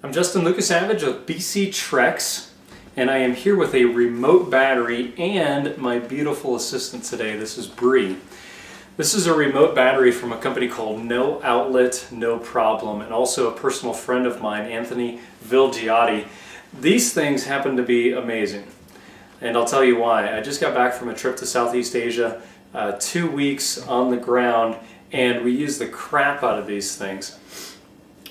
I'm Justin Lucas Savage with BC Trex, and I am here with a remote battery and my beautiful assistant today. This is Bree. This is a remote battery from a company called No Outlet, No Problem, and also a personal friend of mine, Anthony Vilgiate. These things happen to be amazing, and I'll tell you why. I just got back from a trip to Southeast Asia, 2 weeks on the ground, and we use the crap out of these things.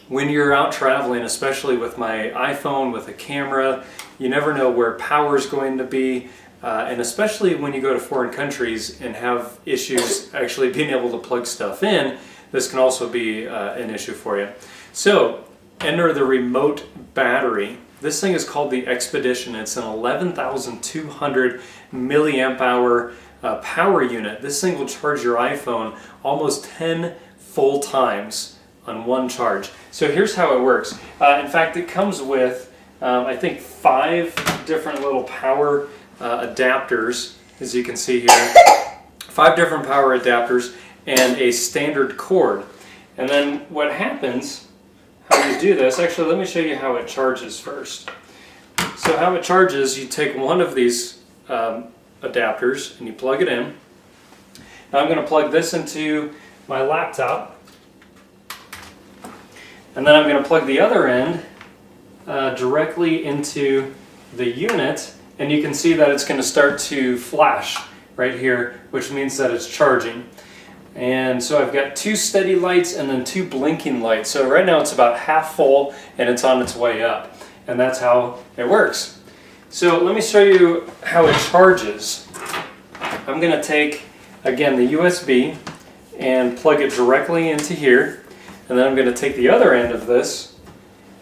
When you're out traveling, especially with my iPhone, with a camera, you never know where power is going to be, and especially when you go to foreign countries and have issues actually being able to plug stuff in, this can also be an issue for you. So, enter the remote battery. This thing is called the Expedition. It's an 11,200 milliamp hour power unit. This thing will charge your iPhone almost 10 full times on one charge. So here's how it works. In fact, it comes with, I think, 5 different little power adapters, as you can see here. 5 different power adapters and a standard cord. And then what happens, how you do this, actually let me show you how it charges first. So how it charges, you take one of these adapters and you plug it in. Now I'm going to plug this into my laptop. And then I'm going to plug the other end directly into the unit, and you can see that it's going to start to flash right here, which means that it's charging. And so I've got 2 steady lights and then 2 blinking lights. So right now it's about half full and it's on its way up. And that's how it works. So let me show you how it charges. I'm going to take, again, the USB and plug it directly into here. And then I'm going to take the other end of this.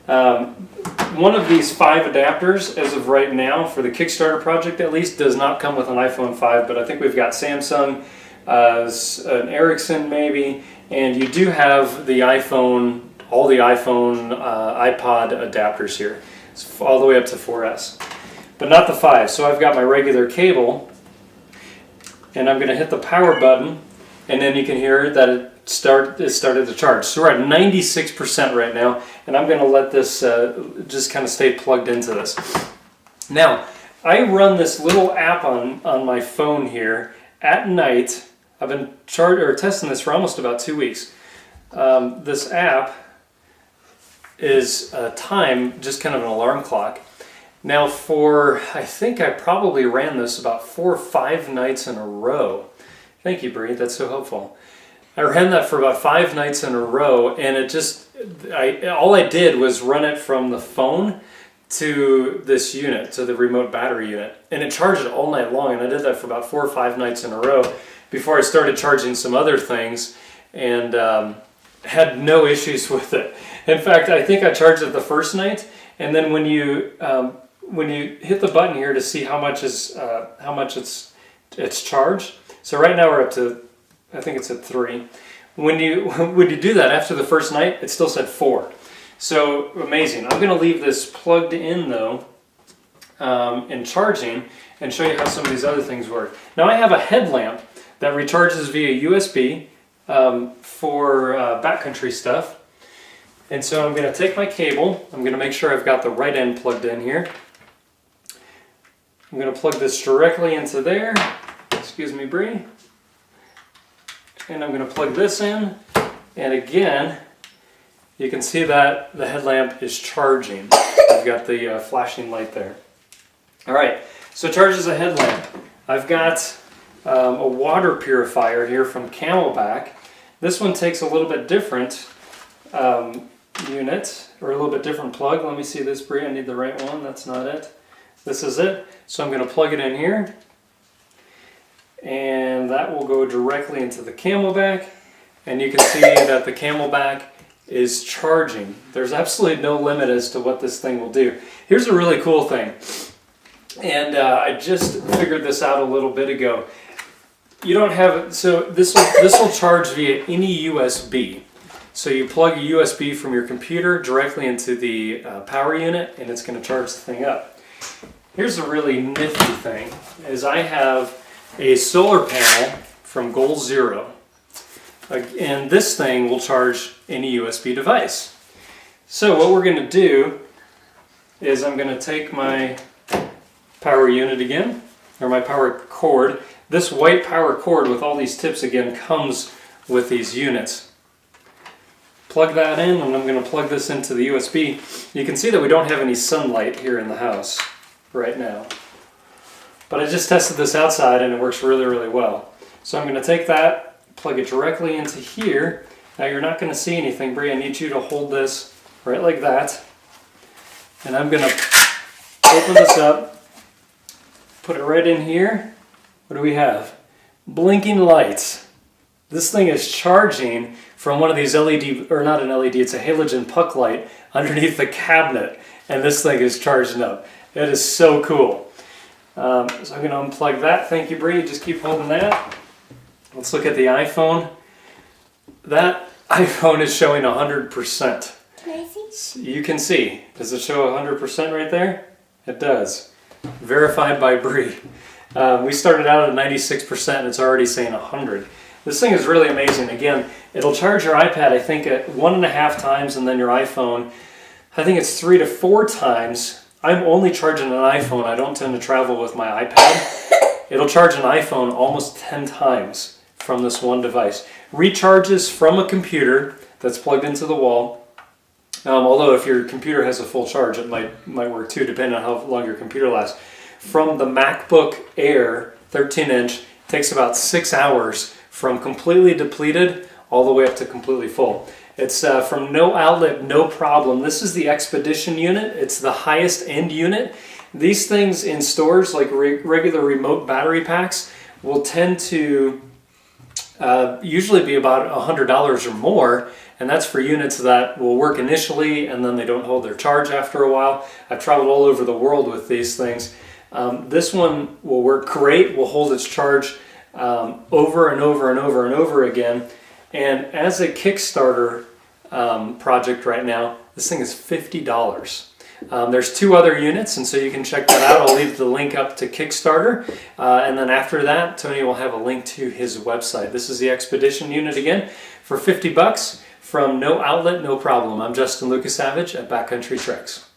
One of these 5 adapters, as of right now, for the Kickstarter project at least, does not come with an iPhone 5, but I think we've got Samsung, an Ericsson maybe, and you do have the iPhone, all the iPhone, iPod adapters here, all the way up to 4S, but not the 5. So I've got my regular cable, and I'm going to hit the power button, and then you can hear that it started to charge. So we're at 96% right now, and I'm going to let this just kind of stay plugged into this. Now, I run this little app on my phone here at night. I've been testing this for almost about 2 weeks. This app is time, just kind of an alarm clock. Now I think I probably ran this about 4 or 5 nights in a row. Thank you, Bree, that's so helpful. I ran that for about 5 nights in a row, and it just, all I did was run it from the phone to this unit, to the remote battery unit, and it charged it all night long, and I did that for about 4 or 5 nights in a row before I started charging some other things, and had no issues with it. In fact, I think I charged it the first night, and then when you hit the button here to see how much it's charged, so right now we're up to, I think it's at 3. When you do that after the first night, it still said 4. So amazing. I'm going to leave this plugged in though, and charging, and show you how some of these other things work. Now I have a headlamp that recharges via USB for backcountry stuff. And so I'm going to take my cable. I'm going to make sure I've got the right end plugged in here. I'm going to plug this directly into there. Excuse me, Bree. And I'm going to plug this in, and again, you can see that the headlamp is charging. I've got the flashing light there. Alright, so it charges a headlamp. I've got a water purifier here from Camelback. This one takes a little bit different unit, or a little bit different plug. Let me see this, Bree, I need the right one, that's not it. This is it, so I'm going to plug it in here. And that will go directly into the Camelback, and you can see that the Camelback is charging. There's absolutely no limit as to what this thing will do. Here's a really cool thing, and I just figured this out a little bit ago. You don't have, so this will charge via any USB. So you plug a USB from your computer directly into the power unit, and it's going to charge the thing up. Here's a really nifty thing, is I have a solar panel from Goal Zero, and this thing will charge any USB device. So what we're going to do is I'm going to take my power unit again, or my power cord. This white power cord with all these tips again comes with these units. Plug that in, and I'm going to plug this into the USB. You can see that we don't have any sunlight here in the house right now. But I just tested this outside and it works really, really well. So I'm going to take that, plug it directly into here. Now you're not going to see anything, Bree. I need you to hold this right like that. And I'm going to open this up, put it right in here. What do we have? Blinking lights. This thing is charging from one of these LED, or not an LED, it's a halogen puck light underneath the cabinet. And this thing is charging up. It is so cool. So I'm going to unplug that. Thank you, Bree. Just keep holding that. Let's look at the iPhone. That iPhone is showing 100%. Can I see? You can see. Does it show 100% right there? It does. Verified by Bree. We started out at 96% and it's already saying 100. This thing is really amazing. Again, it'll charge your iPad, I think, at 1.5 times, and then your iPhone, I think it's 3 to 4 times. I'm only charging an iPhone. I don't tend to travel with my iPad. It'll charge an iPhone almost 10 times from this one device. Recharges from a computer that's plugged into the wall. Although if your computer has a full charge, it might work too, depending on how long your computer lasts. From the MacBook Air 13-inch, takes about 6 hours from completely depleted all the way up to completely full. It's from no outlet, no problem. This is the Expedition unit. It's the highest end unit. These things in stores, like regular remote battery packs, will tend to usually be about $100 or more, and that's for units that will work initially and then they don't hold their charge after a while. I've traveled all over the world with these things. This one will work great, will hold its charge over and over and over and over again. And as a Kickstarter project right now, this thing is $50. There's 2 other units, and so you can check that out. I'll leave the link up to Kickstarter. And then after that, Tony will have a link to his website. This is the Expedition unit again for $50 from no outlet, no problem. I'm Justin Lucas Savage at Backcountry Treks.